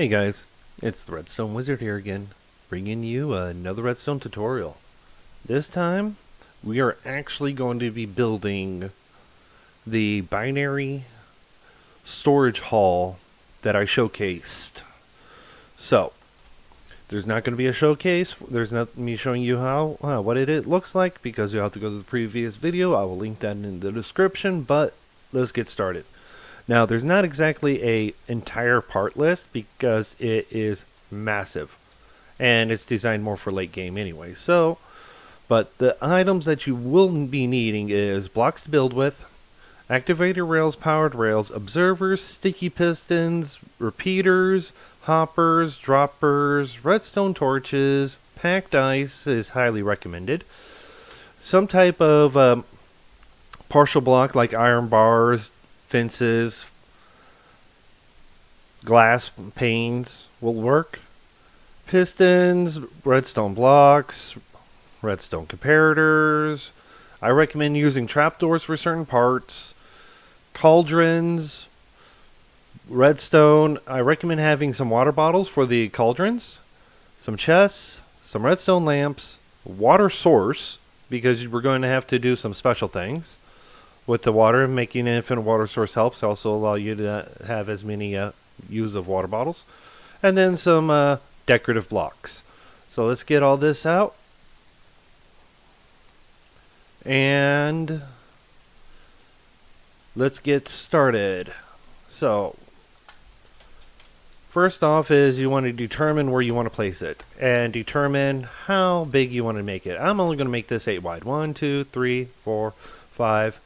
Hey guys, it's the Redstone Wizard here again, bringing you another Redstone tutorial. This time, we are actually going to be building the binary storage hall that I showcased. So, there's not going to be a showcase, there's not me showing you what it looks like, because you have to go to the previous video. I will link that in the description, but let's get started. Now, there's not exactly a entire part list because it is massive, and it's designed more for late game anyway. So, but the items that you will be needing is blocks to build with, activator rails, powered rails, observers, sticky pistons, repeaters, hoppers, droppers, redstone torches, packed ice is highly recommended, some type of partial block like iron bars, fences, glass panes will work. Pistons, redstone blocks, redstone comparators. I recommend using trapdoors for certain parts. Cauldrons, redstone. I recommend having some water bottles for the cauldrons, some chests, some redstone lamps, water source, because we're going to have to do some special things with the water. Making an infinite water source helps also allow you to have as many use of water bottles. And then some decorative blocks. So let's get all this out. And let's get started. So first off is you want to determine where you want to place it and determine how big you want to make it. I'm only going to make this 8 wide. 1, 2, 3, 4, 5,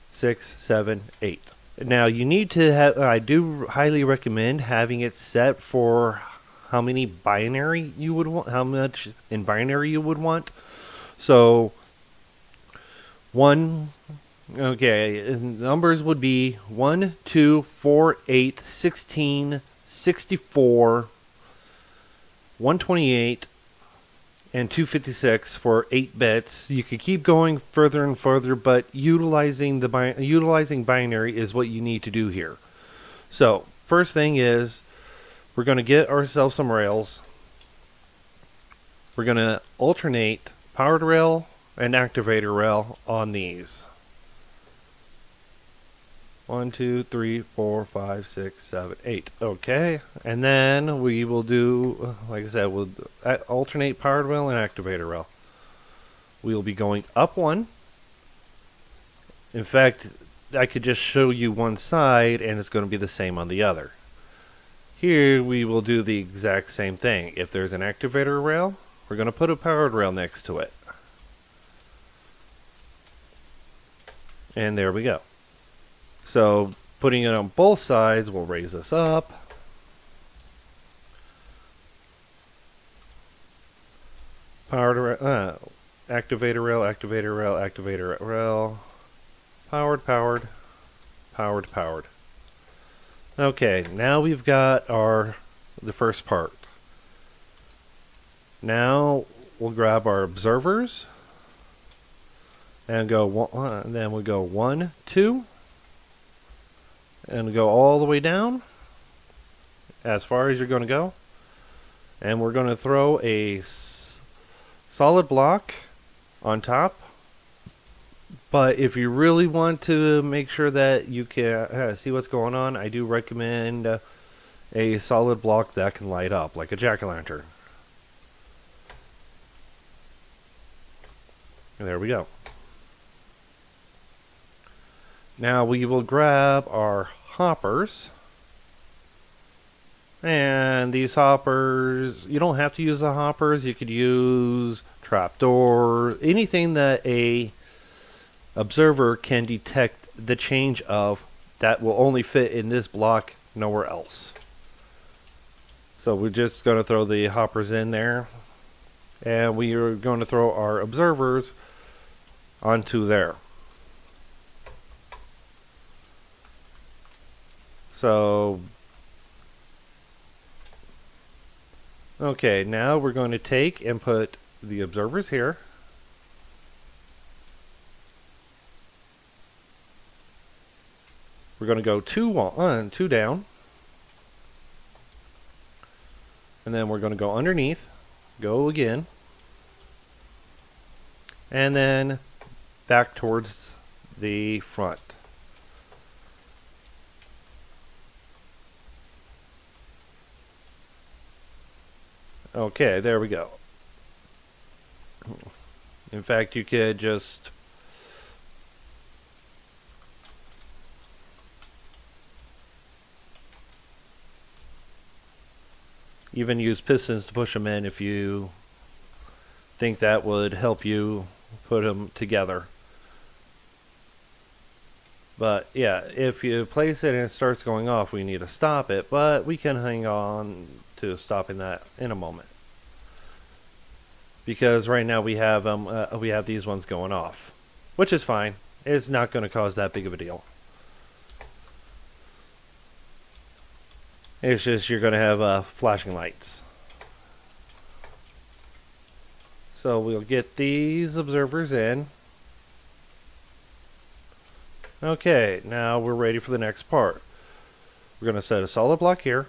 6, 7, 8. Now you need to have, I do highly recommend having it set for how many binary you would want, how much in binary you would want. So numbers would be 1, 2, 4, 8, 16, 64, 128, and 256 for 8 bits. You could keep going further and further, but utilizing binary is what you need to do here. So first thing is we're going to get ourselves some rails. We're going to alternate powered rail and activator rail on these. 1, 2, 3, 4, 5, 6, 7, 8. Okay, and then we will do, like I said, we'll alternate powered rail and activator rail. We'll be going up one. In fact, I could just show you one side and it's going to be the same on the other. Here we will do the exact same thing. If there's an activator rail, we're going to put a powered rail next to it. And there we go. So putting it on both sides will raise us up. Powered activator rail, activator rail, activator rail. Powered, powered, powered, powered. Okay, now we've got the first part. Now we'll grab our observers and go then we'll go 1, 2. And go all the way down as far as you're going to go, and we're going to throw a solid block on top. But if you really want to make sure that you can see what's going on, I do recommend a solid block that can light up like a jack-o'-lantern. And there we go. Now we will grab our hoppers, and these hoppers, you don't have to use the hoppers. You could use trapdoor, anything that a observer can detect the change of that will only fit in this block, nowhere else. So we're just going to throw the hoppers in there, and we are going to throw our observers onto there. So, okay, now we're going to take and put the observers here. We're going to go two down. And then we're going to go underneath, go again, and then back towards the front. Okay, there we go. In fact, you could just even use pistons to push them in if you think that would help you put them together. But yeah, if you place it and it starts going off, we need to stop it, but we can hang on to stopping that in a moment. Because right now we have these ones going off, which is fine. It's not going to cause that big of a deal. It's just you're going to have flashing lights. So we'll get these observers in. Okay, now we're ready for the next part. We're going to set a solid block here.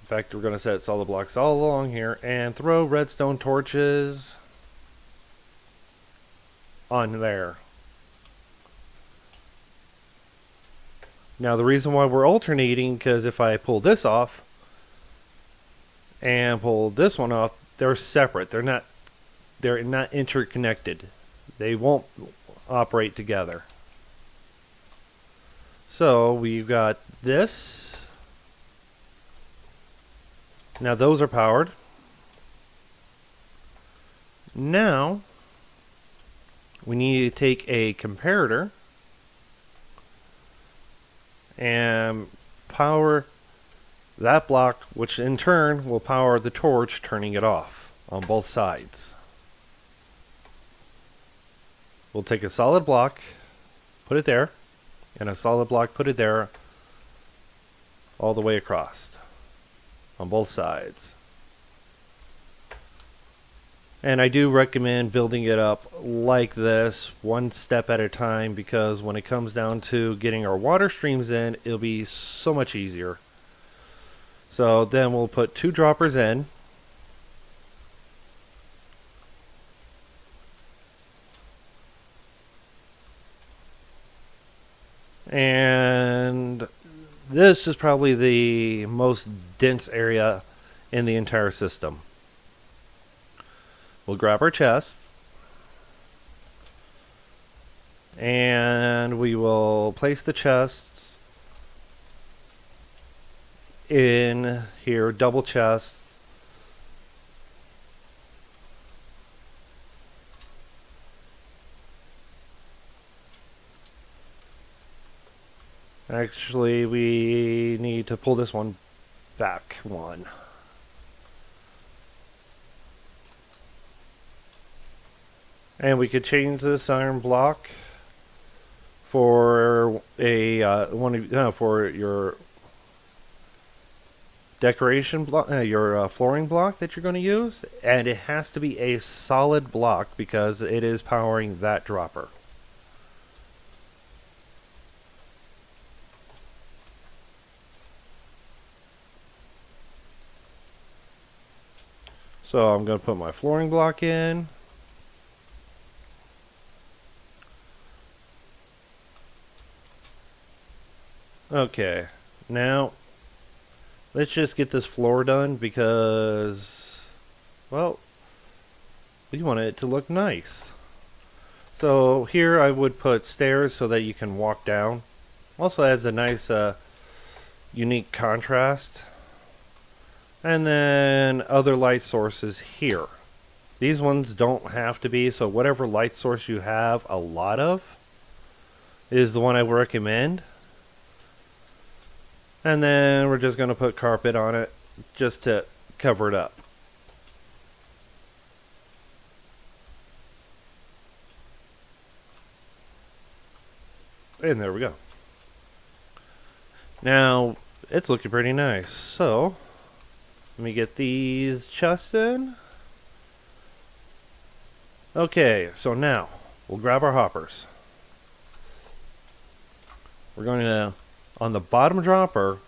In fact, we're going to set solid blocks all along here and throw redstone torches on there. Now the reason why we're alternating, because if I pull this off and pull this one off, they're separate. They're not interconnected. They won't operate together. So we've got this. Now those are powered. Now we need to take a comparator and power that block, which in turn will power the torch, turning it off on both sides. We'll take a solid block, put it there, and a solid block, put it there, all the way across on both sides. And I do recommend building it up like this, one step at a time, because when it comes down to getting our water streams in, it'll be so much easier. So then we'll put 2 droppers in. And this is probably the most dense area in the entire system. We'll grab our chests and we will place the chests in here, double chests. Actually, we need to pull this one back one. And we could change this iron block for a for your decoration block, your flooring block that you're going to use, and it has to be a solid block because it is powering that dropper. So I'm going to put my flooring block in. Okay, now let's just get this floor done because, well, we want it to look nice. So here I would put stairs so that you can walk down. Also adds a nice unique contrast. And then other light sources here. These ones don't have to be, so whatever light source you have a lot of is the one I would recommend. And then we're just going to put carpet on it just to cover it up. And there we go. Now, it's looking pretty nice. So, let me get these chests in. Okay, so now, we'll grab our hoppers. We're going to, on the bottom dropper,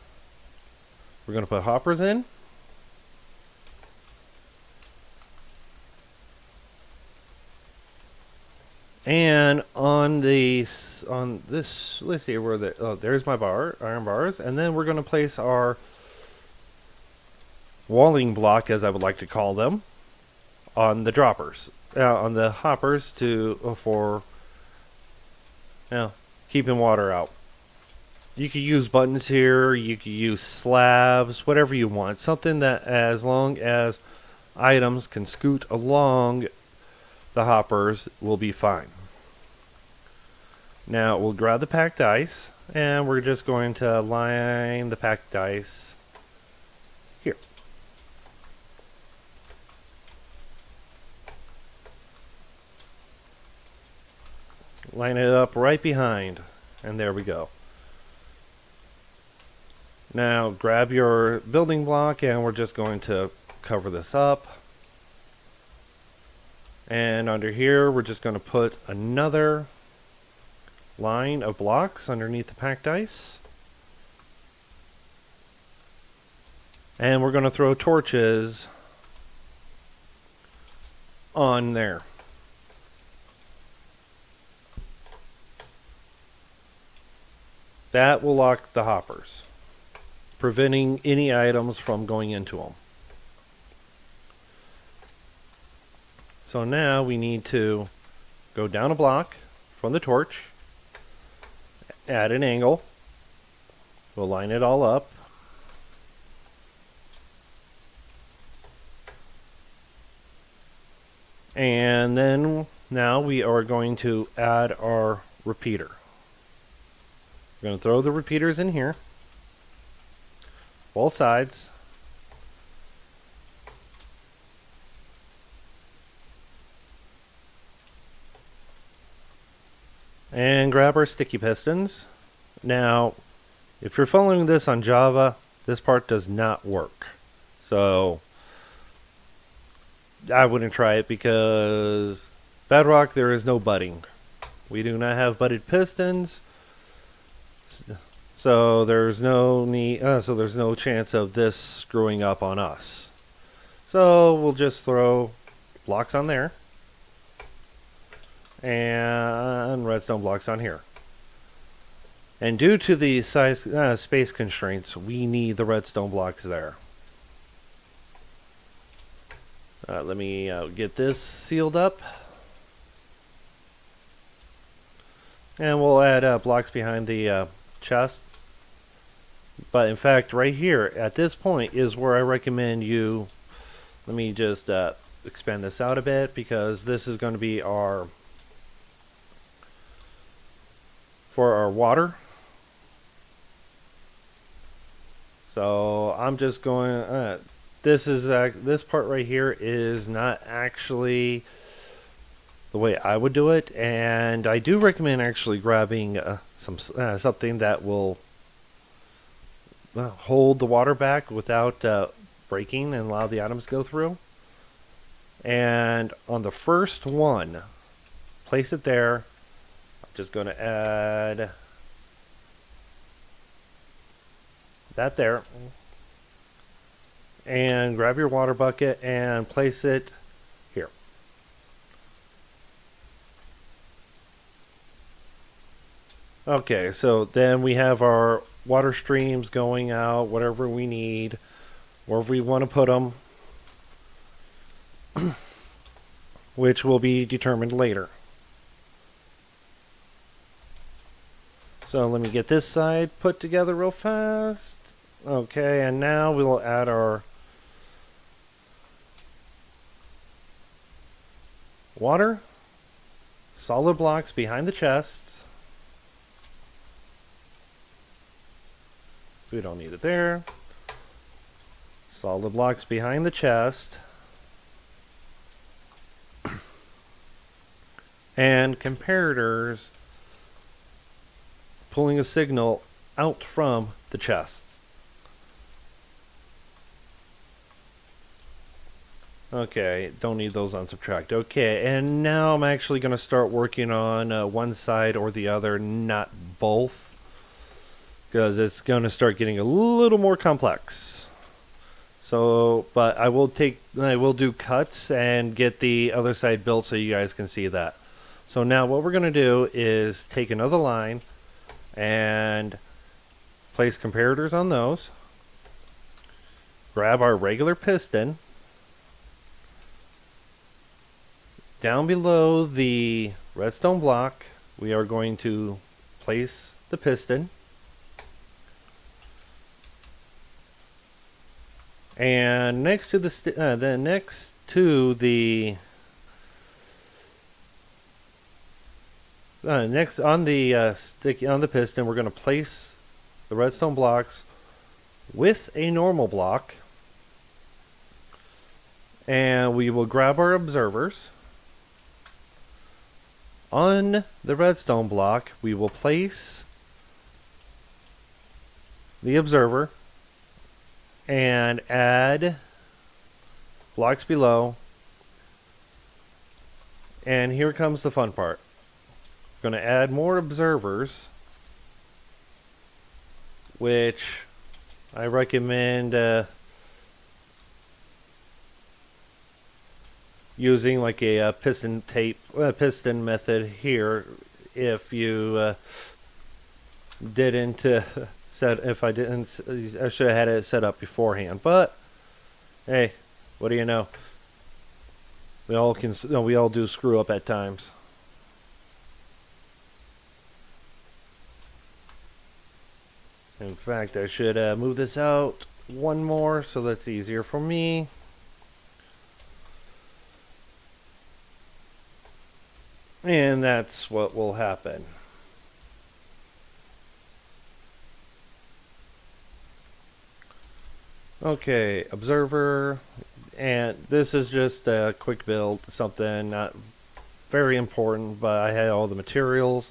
We're going to put hoppers in. And on this, let's see where the, oh, there's my iron bars. And then we're going to place our walling block, as I would like to call them, on the droppers, on the hoppers for keeping water out. You could use buttons here, you could use slabs, whatever you want. Something that, as long as items can scoot along the hoppers, will be fine. Now we'll grab the packed ice, and we're just going to line the packed ice here. Line it up right behind, and there we go. Now grab your building block, and we're just going to cover this up. And under here, we're just going to put another line of blocks underneath the packed ice. And we're going to throw torches on there. That will lock the hoppers, preventing any items from going into them. So now we need to go down a block from the torch, add an angle, we'll line it all up, and then now we are going to add our repeater. We're going to throw the repeaters in here, both sides. And grab our sticky pistons. Now, if you're following this on Java, this part does not work. So, I wouldn't try it because Bedrock, there is no butting. We do not have butted pistons. So there's no need. So there's no chance of this screwing up on us. So we'll just throw blocks on there and redstone blocks on here. And due to the size space constraints, we need the redstone blocks there. Let me get this sealed up. And we'll add blocks behind the chests. But in fact, right here at this point is where I recommend you. Let me just expand this out a bit, because this is going to be our water. So I'm just going. This part right here is not actually the way I would do it, and I do recommend actually grabbing something that will hold the water back without breaking and allow the items to go through. And on the first one, place it there. I'm just going to add that there. And grab your water bucket and place it here. Okay, so then we have our water streams going out, whatever we need, wherever we want to put them, which will be determined later. So let me get this side put together real fast. Okay, and now we'll add our water, solid blocks behind the chests. We don't need it there. Solid blocks behind the chest. And comparators pulling a signal out from the chests. Okay, don't need those on subtract. Okay, and now I'm actually going to start working on one side or the other, not both. because it's going to start getting a little more complex. So, but I will do cuts and get the other side built so you guys can see that. So now what we're going to do is take another line and place comparators on those. Grab our regular piston. Down below the redstone block, we are going to place the piston. And next to the next to the next on the stick on the piston, we're going to place the redstone blocks with a normal block, and we will grab our observers. On the redstone block, we will place the observer and add blocks below. And here comes the fun part. We're going to add more observers, which I recommend using like a piston method here if you didn't I should have had it set up beforehand, but hey, what do you know? We all do screw up at times. In fact, I should move this out one more so that's easier for me. And that's what will happen. Okay, observer, and this is just a quick build, something not very important, but I had all the materials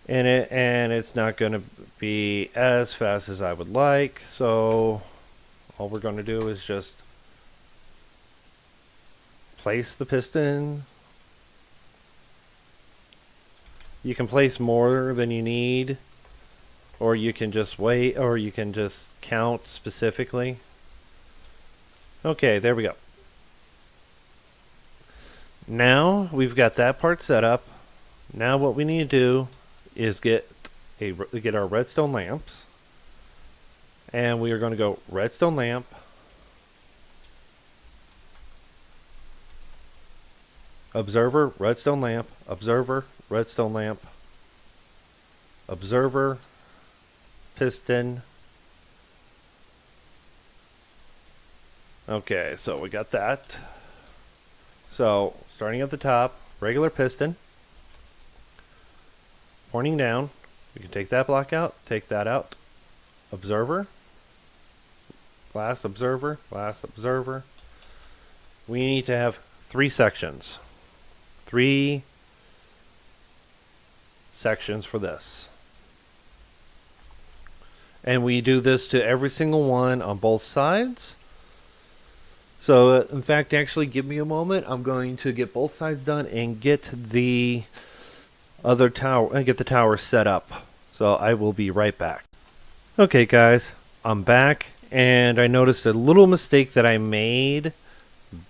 in it, and it's not going to be as fast as I would like, so all we're going to do is just place the piston. You can place more than you need, or you can just wait, or you can just count specifically. Okay, there we go. Now we've got that part set up. Now what we need to do is get our redstone lamps, and we are going to go redstone lamp, observer, redstone lamp, observer, redstone lamp, observer, piston. Okay, so we got that. So starting at the top, regular piston, pointing down. We can take that block out, take that out. Observer, glass observer, glass observer. We need to have 3 sections. 3 sections for this. And we do this to every single one on both sides. So in fact, actually give me a moment. I'm going to get both sides done and get the other tower and get the tower set up. So I will be right back. Okay guys, I'm back, and I noticed a little mistake that I made,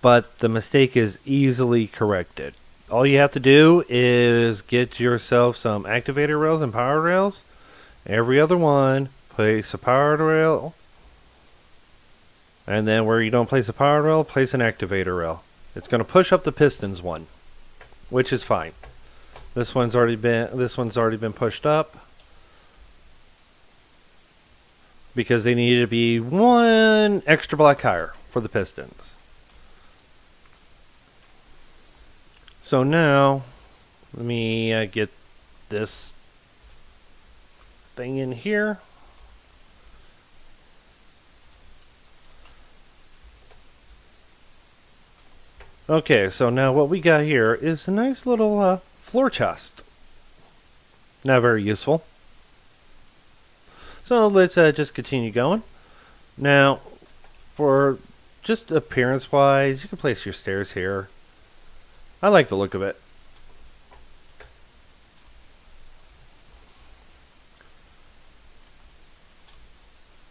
but the mistake is easily corrected. All you have to do is get yourself some activator rails and power rails. Every other one, place a power rail, and then where you don't place a power rail, place an activator rail. It's going to push up the pistons one, which is fine. This one's already been pushed up because they needed to be 1 extra block higher for the pistons. So now let me get this thing in here. Okay, so now what we got here is a nice little floor chest. Not very useful. So let's just continue going. Now, for just appearance wise, you can place your stairs here. I like the look of it.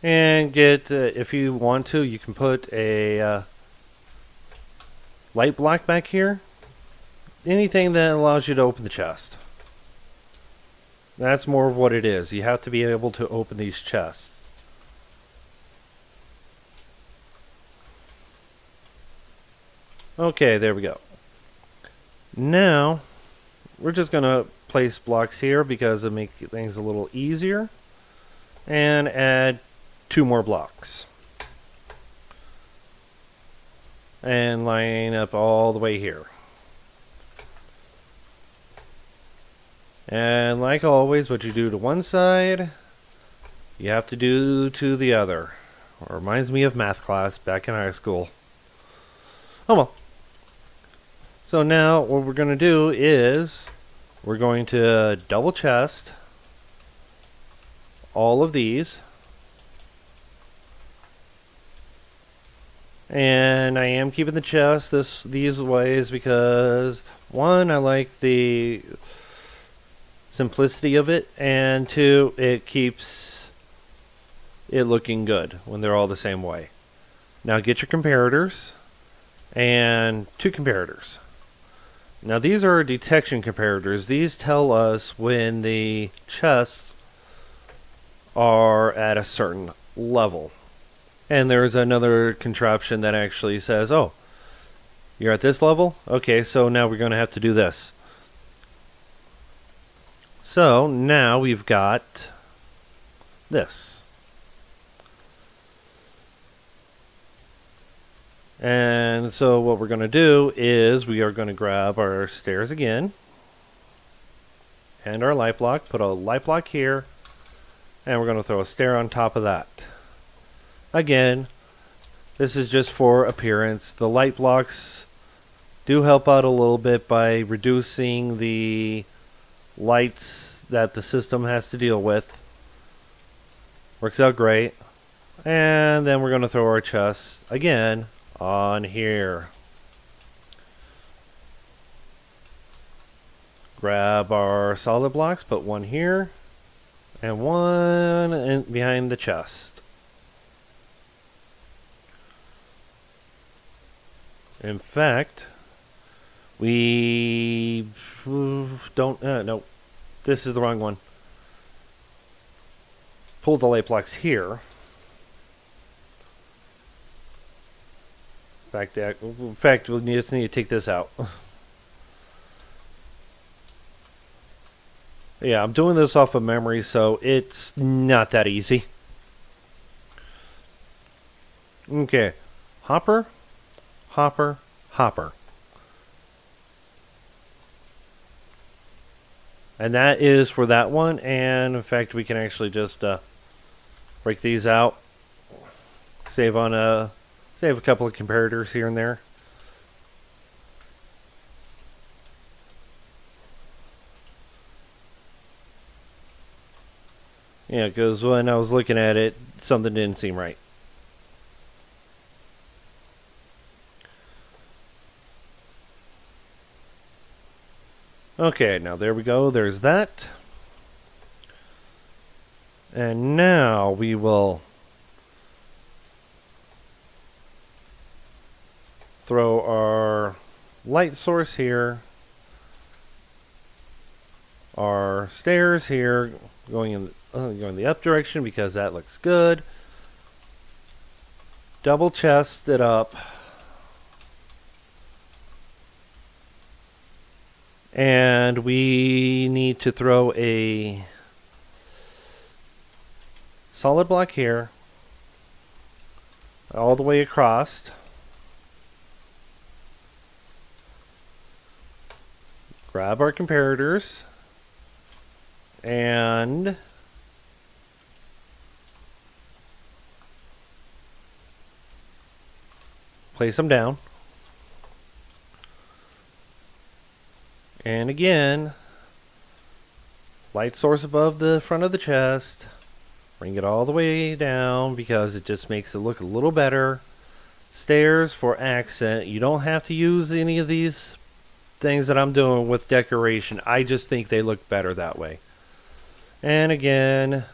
And get, if you want to, you can put a light block back here. Anything that allows you to open the chest. That's more of what it is. You have to be able to open these chests. Okay, there we go. Now, we're just going to place blocks here because it'll make things a little easier. And add 2 more blocks. And line up all the way here. And like always, what you do to one side, you have to do to the other. It reminds me of math class back in high school. Oh well. So now what we're going to do is we're going to double chest all of these. And I am keeping the chest these ways because, one, I like the simplicity of it, and 2, it keeps it looking good when they're all the same way. Now get your comparators, and 2 comparators. Now these are detection comparators. These tell us when the chests are at a certain level. And there's another contraption that actually says, oh, you're at this level? Okay, so now we're going to have to do this. So now we've got this. And so what we're going to do is we are going to grab our stairs again. And our light block. Put a light block here. And we're going to throw a stair on top of that. Again, this is just for appearance. The light blocks do help out a little bit by reducing the lights that the system has to deal with. Works out great. And then we're going to throw our chests again on here. Grab our solid blocks, put one here and one behind the chest. In fact, we don't, no, this is the wrong one. Pull the light blocks here. In fact, we'll just need to take this out. Yeah, I'm doing this off of memory, so it's not that easy. Okay, hopper. Hopper, hopper. And that is for that one. And in fact, we can actually just break these out. Save a couple of comparators here and there. Yeah, because when I was looking at it, something didn't seem right. Okay, now there we go. There's that. And now we will throw our light source here. Our stairs here going in the up direction because that looks good. Double chest it up. And we need to throw a solid block here all the way across. Grab our comparators and place them down. And again, light source above the front of the chest. Bring it all the way down because it just makes it look a little better. Stairs for accent. You don't have to use any of these things that I'm doing with decoration. I just think they look better that way. And again,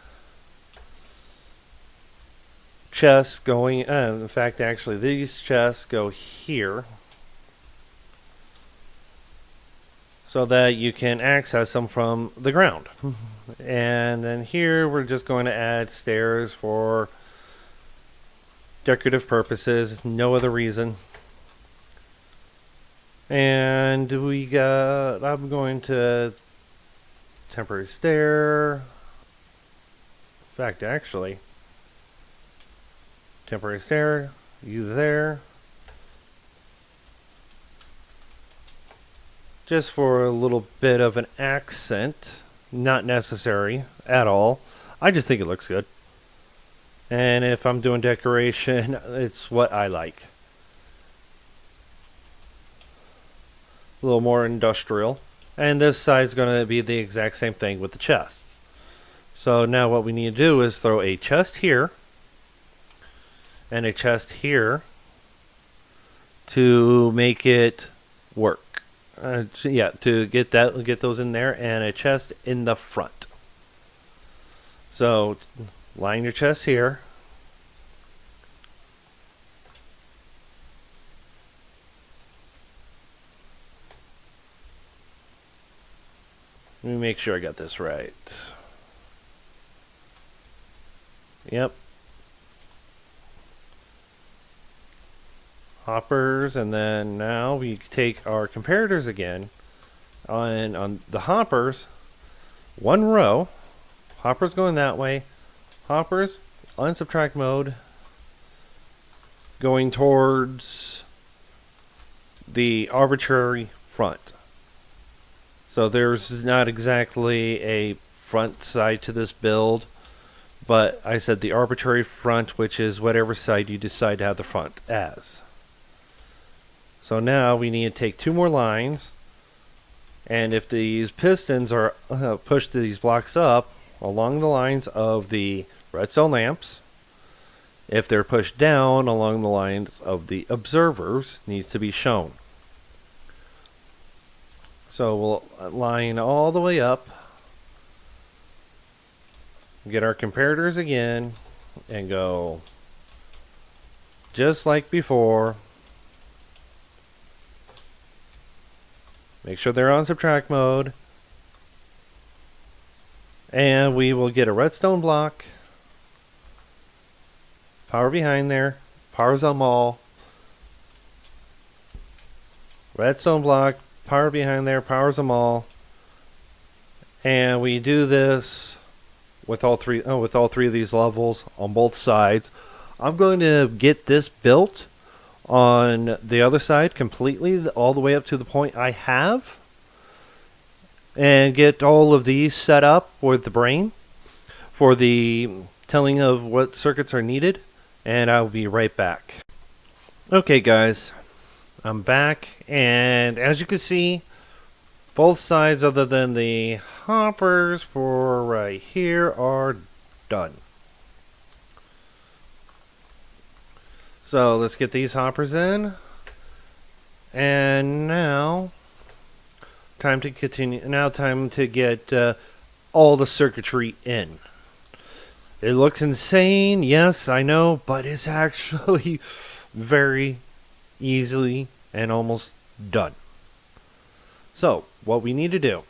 chests going, in fact, actually, these chests go here so that you can access them from the ground. And then here we're just going to add stairs for decorative purposes, no other reason. And we got, I'm going to temporary stair. In fact, actually, temporary stair, you there. Just for a little bit of an accent. Not necessary at all. I just think it looks good. And if I'm doing decoration, it's what I like. A little more industrial. And this side's going to be the exact same thing with the chests. So now what we need to do is throw a chest here and a chest here to make it work. To get those in there, and a chest in the front. So line your chest here. Let me make sure I got this right. Yep. Hoppers, and then now we take our comparators again. On the hoppers, one row. Hoppers going that way. Hoppers, unsubtract mode, going towards the arbitrary front. So there's not exactly a front side to this build, but I said the arbitrary front, which is whatever side you decide to have the front as. So now we need to take two more lines, and if these pistons are push these blocks up along the lines of the redstone lamps, if they're pushed down along the lines of the observers, needs to be shown. So we'll line all the way up, get our comparators again, and go just like before. Make sure they're on subtract mode. And we will get a redstone block. Power behind there. Powers them all. Redstone block. Power behind there. Powers them all. And we do this with all three of these levels on both sides. I'm going to get this built on the other side completely, all the way up to the point I have, and get all of these set up with the brain for the telling of what circuits are needed, and I'll be right back. Okay guys, I'm back, and as you can see, both sides other than the hoppers for right here are done. So let's get these hoppers in. And now, time to continue. Now time to get all the circuitry in. It looks insane, yes, I know, but it's actually very easily and almost done. So, what we need to do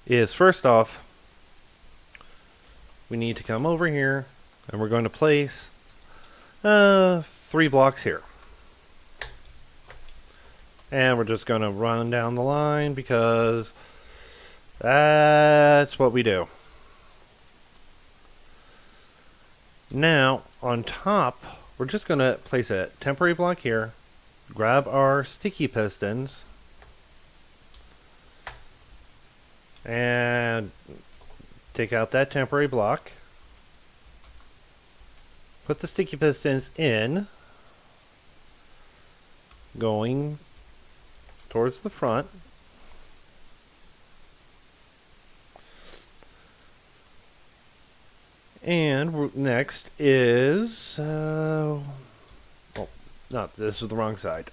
is, first off, we need to come over here, and we're going to place 3 blocks here. And we're just going to run down the line because that's what we do. Now, on top, we're just going to place a temporary block here, grab our sticky pistons, and take out that temporary block. Put the sticky pistons in, going towards the front. And next is, oh, no, this is the wrong side.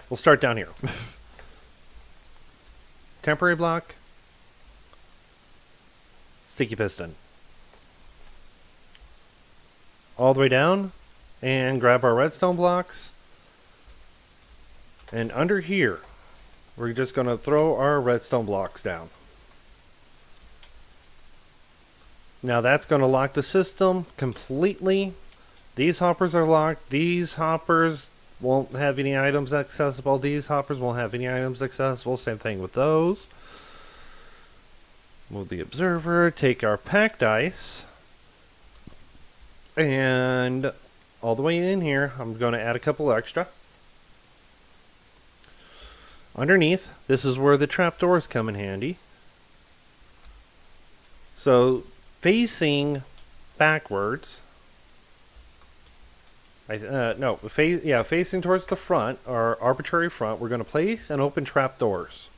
We'll start down here. Temporary block, sticky piston. all the way down and grab our redstone blocks. And under here, we're just going to throw our redstone blocks down. Now that's going to lock the system completely. These hoppers are locked. These hoppers won't have any items accessible. These hoppers won't have any items accessible. Same thing with those. Move the observer, take our packed ice, and all the way in here, I'm going to add a couple extra. Underneath, this is where the trapdoors come in handy. So, facing backwards, facing towards the front, our arbitrary front, we're going to place and open trapdoors.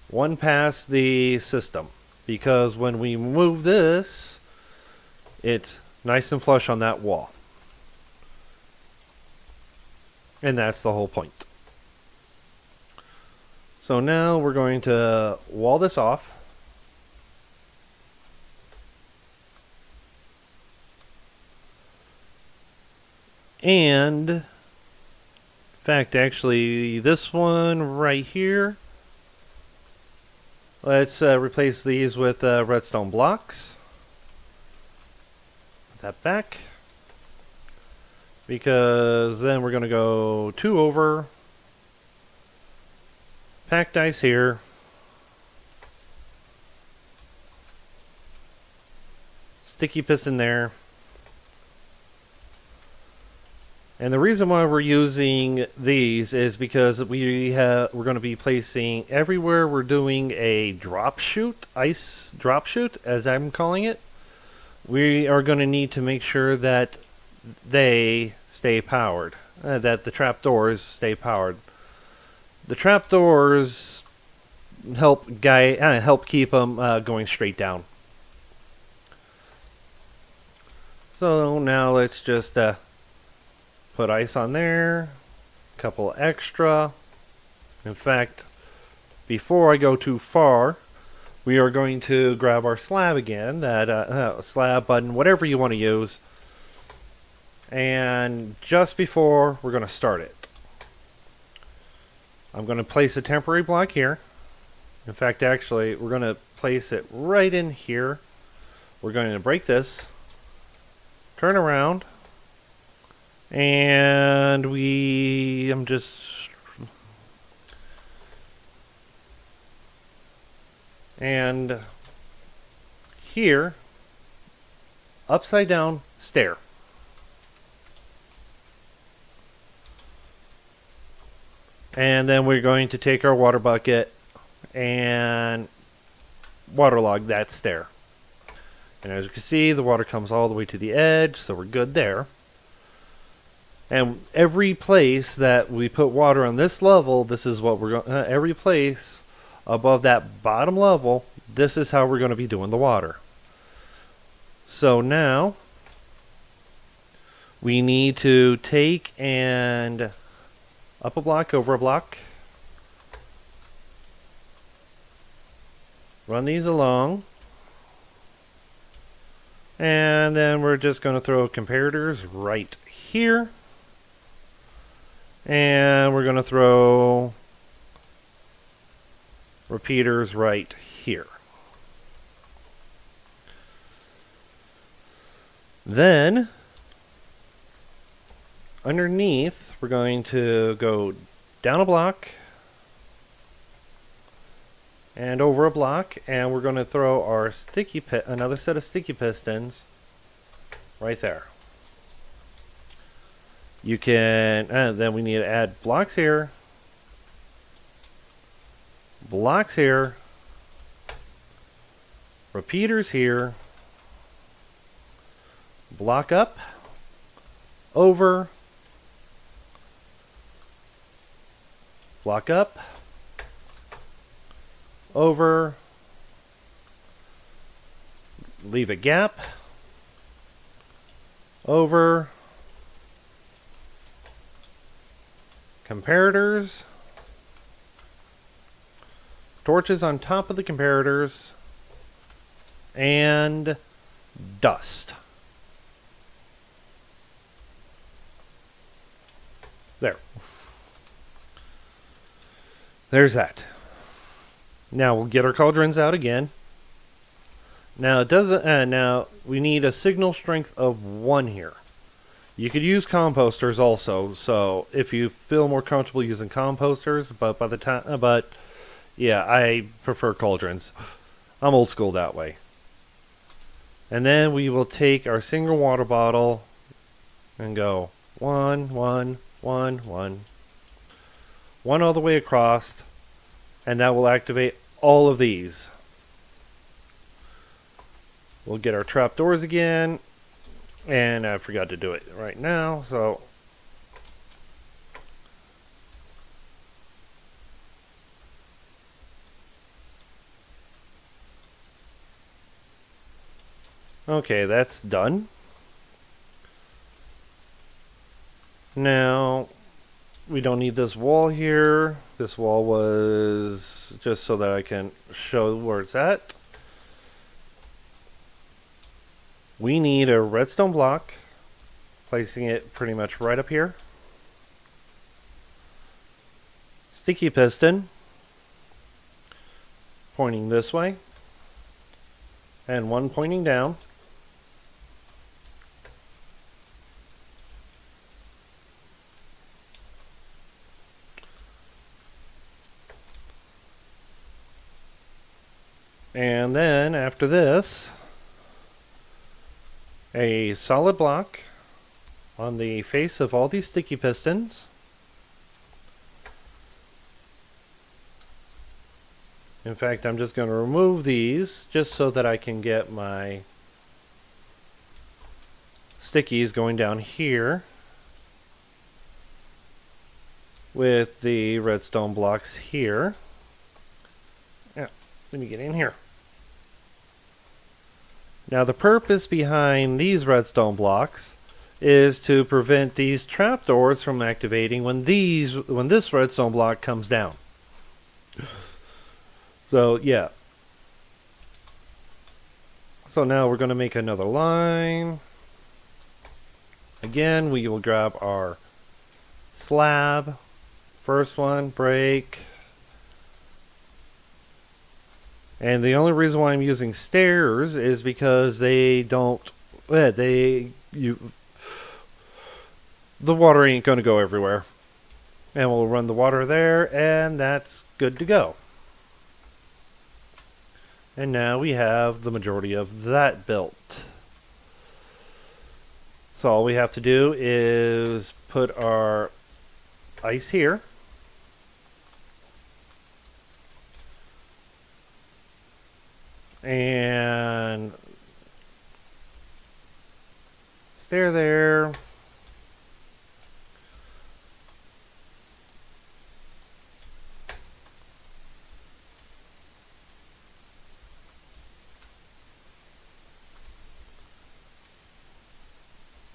One past the system, because when we move this, it's nice and flush on that wall. And that's the whole point. So now we're going to wall this off. And, in fact, actually, this one right here, let's replace these with redstone blocks. Put that back. Because then we're going to go 2 over. Packed ice here. Sticky piston there. And the reason why we're using these is because we're going to be placing everywhere we're doing a drop shoot, ice drop shoot, as I'm calling it. We are going to need to make sure that they stay powered, that the trapdoors stay powered. The trapdoors help keep them going straight down. So now let's just put ice on there, a couple extra. In fact, before I go too far, we are going to grab our slab again, that slab button, whatever you want to use. And just before we're going to start it, I'm going to place a temporary block here. In fact, actually, we're going to place it right in here. We're going to break this, turn around, and and here, upside down stair. And then we're going to take our water bucket and waterlog that stair. And as you can see, the water comes all the way to the edge, so we're good there. And every place that we put water on this level, this is what we're going. Every place above that bottom level, this is how we're going to be doing the water. So now we need to take and up a block, over a block. Run these along. And then we're just going to throw comparators right here. And we're going to throw repeaters right here. Then underneath, we're going to go down a block and over a block, and we're going to throw our another set of sticky pistons right there. You can, then we need to add blocks here, repeaters here, block up, over, block up, over, leave a gap, over, comparators, torches on top of the comparators, and dust. There. There's that. Now we'll get our cauldrons out again. Now it doesn't. Now we need a signal strength of 1 here. You could use composters also. So if you feel more comfortable using composters, but yeah, I prefer cauldrons. I'm old school that way. And then we will take our single water bottle and go 1, 1, 1, 1, 1 all the way across, and that will activate all of these. We'll get our trapdoors again, and I forgot to do it right now, so okay, that's done. Now we don't need this wall here. This wall was just so that I can show where it's at. We need a redstone block, placing it pretty much right up here. Sticky piston, pointing this way, and 1 pointing down. And then after this, a solid block on the face of all these sticky pistons. In fact, I'm just going to remove these just so that I can get my stickies going down here with the redstone blocks here. Yeah, let me get in here. Now the purpose behind these redstone blocks is to prevent these trapdoors from activating when this redstone block comes down. So yeah. So now we're going to make another line. Again, we will grab our slab. First one, break. And the only reason why I'm using stairs is because the water ain't going to go everywhere. And we'll run the water there, and that's good to go. And now we have the majority of that built. So all we have to do is put our ice here. And stair there.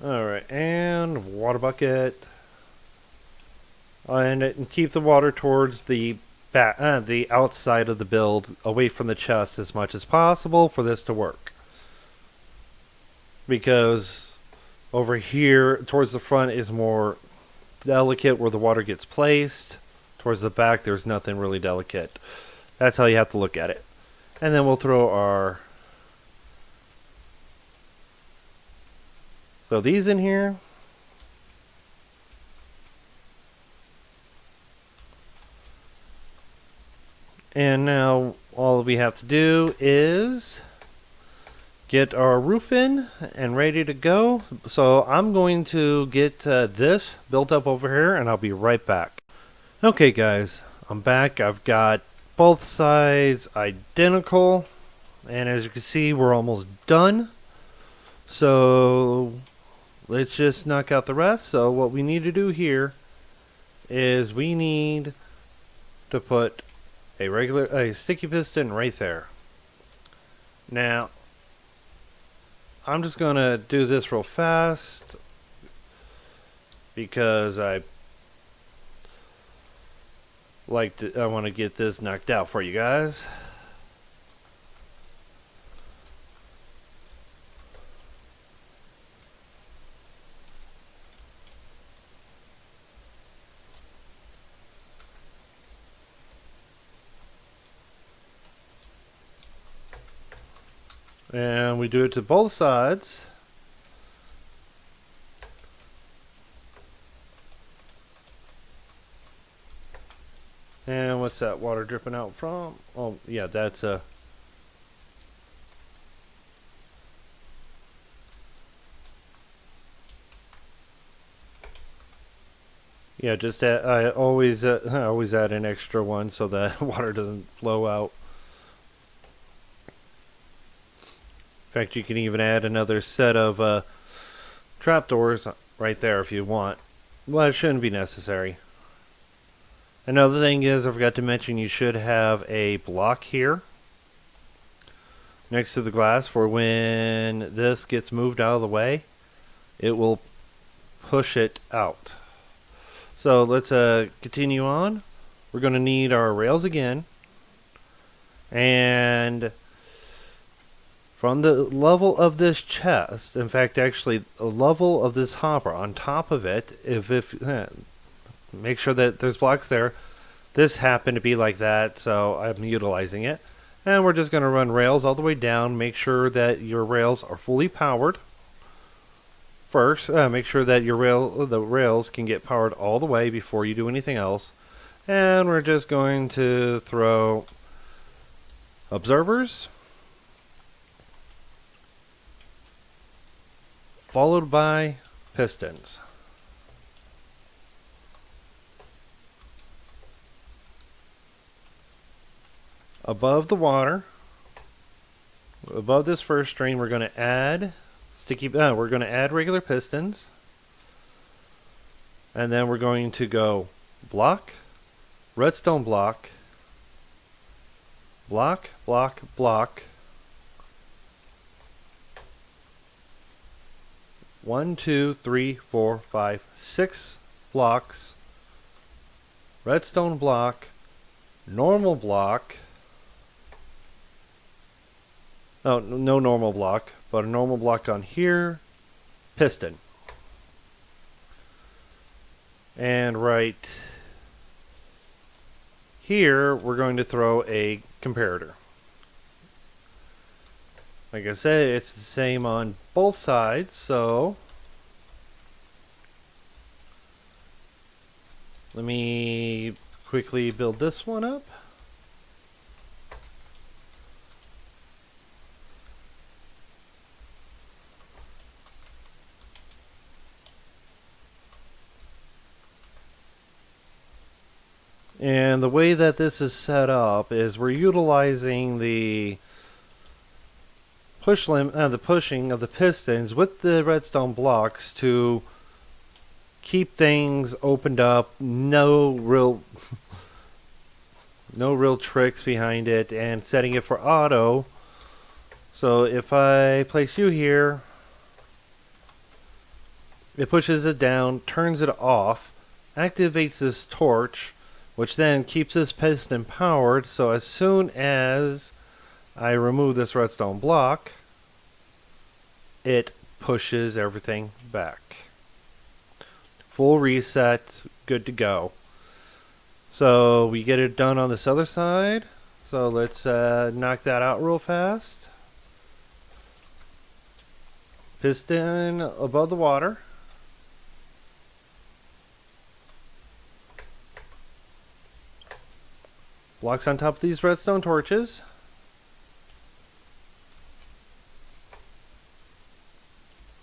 Alright, and water bucket. And keep the water towards the outside of the build, away from the chest as much as possible for this to work. Because over here, towards the front is more delicate where the water gets placed. Towards the back, there's nothing really delicate. That's how you have to look at it. And then we'll throw our... So these in here. And now all we have to do is get our roof in and ready to go. So I'm going to get this built up over here, and I'll be right back. Okay guys, I'm back. I've got both sides identical, and as you can see, we're almost done. So let's just knock out the rest. So what we need to do here is we need to put a sticky piston right there. Now I'm just gonna do this real fast because I want to get this knocked out for you guys. And we do it to both sides. And what's that water dripping out from? Oh, yeah, that's a... Yeah, just I always add an extra one so that water doesn't flow out. In fact, you can even add another set of trapdoors right there if you want. Well, it shouldn't be necessary. Another thing is, I forgot to mention, you should have a block here next to the glass for when this gets moved out of the way, it will push it out. So let's continue on. We're going to need our rails again. And from the level of this chest, in fact, actually, the level of this hopper on top of it, make sure that there's blocks there. This happened to be like that, so I'm utilizing it. And we're just going to run rails all the way down. Make sure that your rails are fully powered. First, make sure that the rails can get powered all the way before you do anything else. And we're just going to throw observers, followed by pistons. Above the water, above this first string, we're going to add we're going to add regular pistons, and then we're going to go block, redstone block, block, block, block. 1, 2, 3, 4, 5, 6 blocks, redstone block, normal block. Oh, no normal block, but a normal block on here, piston. And right here, we're going to throw a comparator. Like I said, it's the same on both sides, so let me quickly build this one up. And the way that this is set up is we're utilizing the the pushing of the pistons with the redstone blocks to keep things opened up. No real tricks behind it, and setting it for auto. So if I place you here, it pushes it down, turns it off, activates this torch, which then keeps this piston powered. So as soon as I remove this redstone block, it pushes everything back. Full reset, good to go. So we get it done on this other side. So let's knock that out real fast. Piston above the water. Blocks on top of these redstone torches.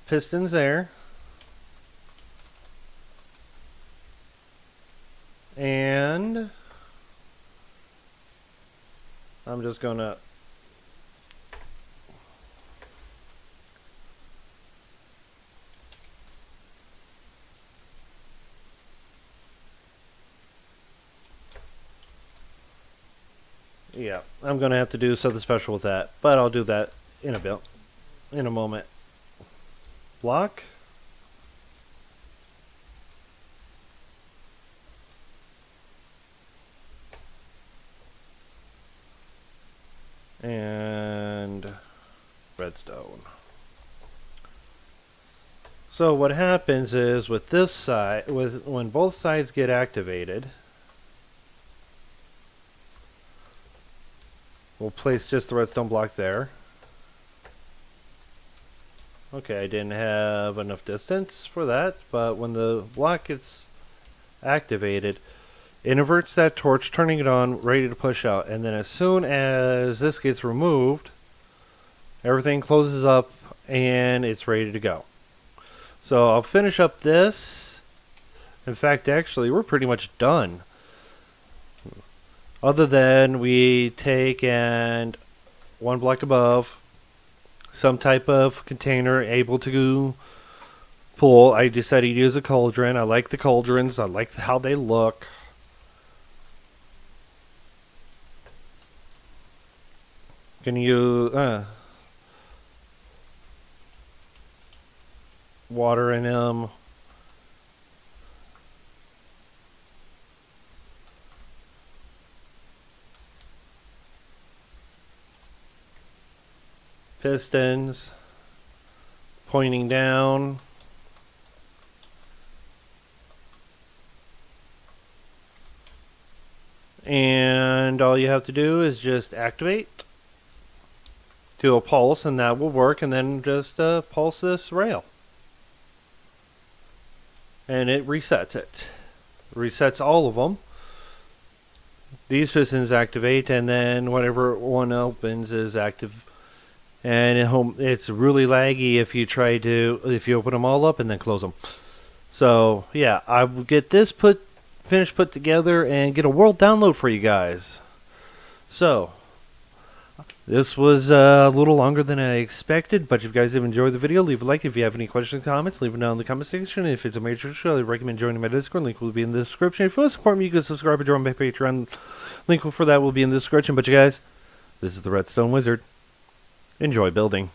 Pistons there. And I'm just gonna I'm gonna have to do something special with that, but I'll do that in a moment. Block. And redstone. So what happens is with this side, when both sides get activated, we'll place just the redstone block there. Okay, I didn't have enough distance for that, but when the block gets activated, it inverts that torch, turning it on, ready to push out. And then as soon as this gets removed, everything closes up and it's ready to go. So I'll finish up this. In fact, actually, we're pretty much done. Other than we take and one block above, some type of container able to pull. I decided to use a cauldron. I like the cauldrons. I like how they look. Can you water in them? Pistons pointing down. And all you have to do is just activate to a pulse, and that will work. And then just pulse this rail, and it resets it. Resets all of them. These pistons activate, and then whatever one opens is active. And it's really laggy if you open them all up and then close them. So yeah, I will get this finished put together and get a world download for you guys. So this was a little longer than I expected, but if you guys have enjoyed the video, leave a like. If you have any questions or comments, leave them down in the comment section. If it's a major issue, I recommend joining my Discord. Link will be in the description. If you want to support me, you can subscribe and join my Patreon. Link for that will be in the description. But you guys, this is the Redstone Wizard. Enjoy building.